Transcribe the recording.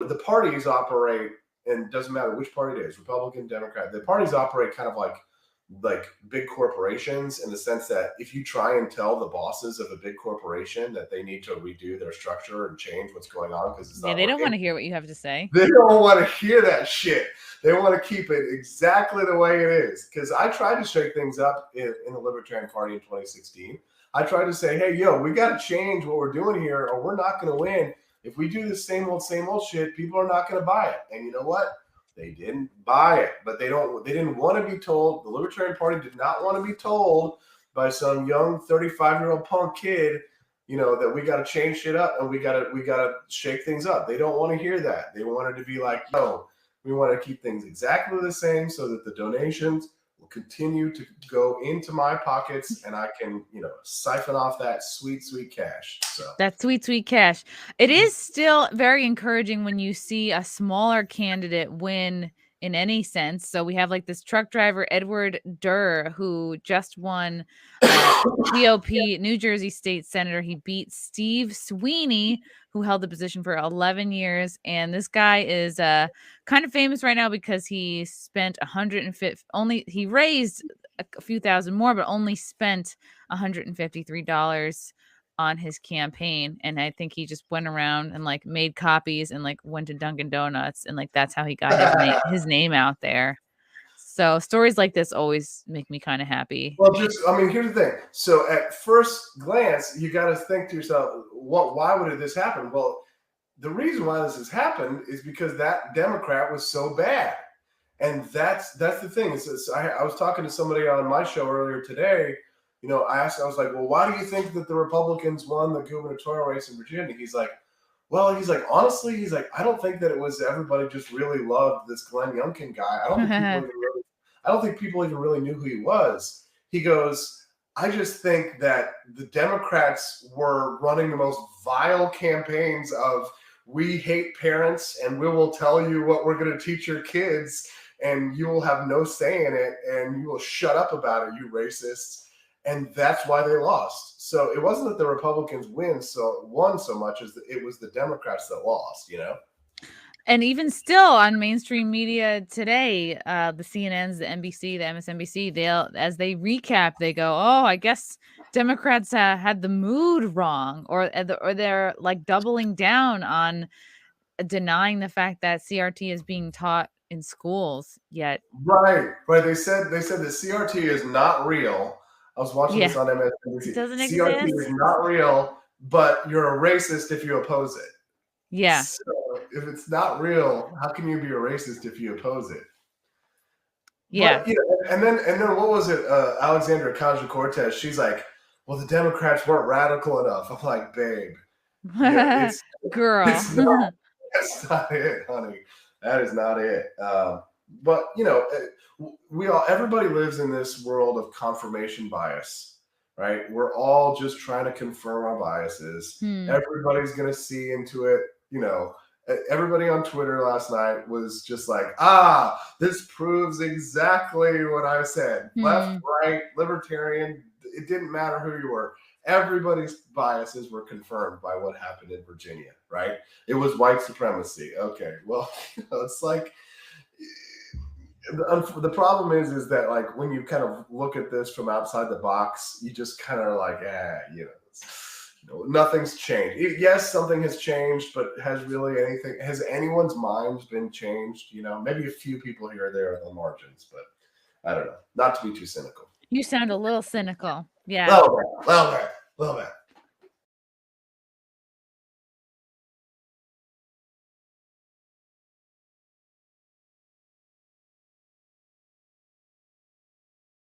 the parties operate, and it doesn't matter which party it is, Republican, Democrat, the parties operate kind of like big corporations, in the sense that if you try and tell the bosses of a big corporation that they need to redo their structure and change what's going on because it's not they don't working, want to hear what you have to say. They don't want to hear that shit. They want to keep it exactly the way it is. Because I tried to shake things up in the Libertarian Party in 2016. I tried to say, hey, yo, we got to change what we're doing here, or we're not going to win. If we do the same old shit, people are not going to buy it. And you know what? They didn't buy it, but they didn't want to be told. The Libertarian Party did not want to be told by some young 35-year-old punk kid, that we got to change shit up and we got to shake things up. They don't want to hear that. They wanted to be like, no, we want to keep things exactly the same so that the donations will continue to go into my pockets and I can, siphon off that sweet, sweet cash. So that sweet, sweet cash. It is still very encouraging when you see a smaller candidate win in any sense. So we have like this truck driver, Edward Durr, who just won GOP New Jersey State Senator. He beat Steve Sweeney, who held the position for 11 years. And this guy is kind of famous right now because he spent he raised a few thousand more, but only spent $153 on his campaign. And I think he just went around and like made copies and like went to Dunkin' Donuts, and like that's how he got his name out there. So stories like this always make me kind of happy. Well, here's the thing. So at first glance, you got to think to yourself, why would this happen? Well, the reason why this has happened is because that Democrat was so bad. And that's the thing. I was talking to somebody on my show earlier today. I was like, well, why do you think that the Republicans won the gubernatorial race in Virginia? He's like, honestly, I don't think that it was everybody just really loved this Glenn Youngkin guy. I don't think people even really knew who he was. He goes, I just think that the Democrats were running the most vile campaigns of, we hate parents and we will tell you what we're going to teach your kids and you will have no say in it and you will shut up about it, you racists. And that's why they lost. So it wasn't that the Republicans won so much as it was the Democrats that lost, And even still on mainstream media today, the CNNs, the NBC, the MSNBC, as they recap, they go, oh, I guess Democrats had the mood wrong, or they're like doubling down on denying the fact that CRT is being taught in schools yet. Right. They said the CRT is not real. I was watching this on MSNBC. It doesn't CRT exist. is not real, but you're a racist if you oppose it. Yeah. So if it's not real, how can you be a racist if you oppose it? Yeah. But, and then what was it? Alexandra Ocasio-Cortez. She's like, well, the Democrats weren't radical enough. I'm like, babe, girl, that's not it, honey. That is not it. But everybody lives in this world of confirmation bias, right? We're all just trying to confirm our biases. Everybody's going to see into it. Everybody on Twitter last night was just like, this proves exactly what I said. Left, right, libertarian, it didn't matter who you were. Everybody's biases were confirmed by what happened in Virginia, right? It was white supremacy. Okay, well, it's like, the problem is that like when you kind of look at this from outside the box, you just kind of like, nothing's changed. Yes, something has changed, but has anyone's mind been changed? Maybe a few people here or there on the margins, but I don't know. Not to be too cynical. You sound a little cynical. Yeah. A little bit.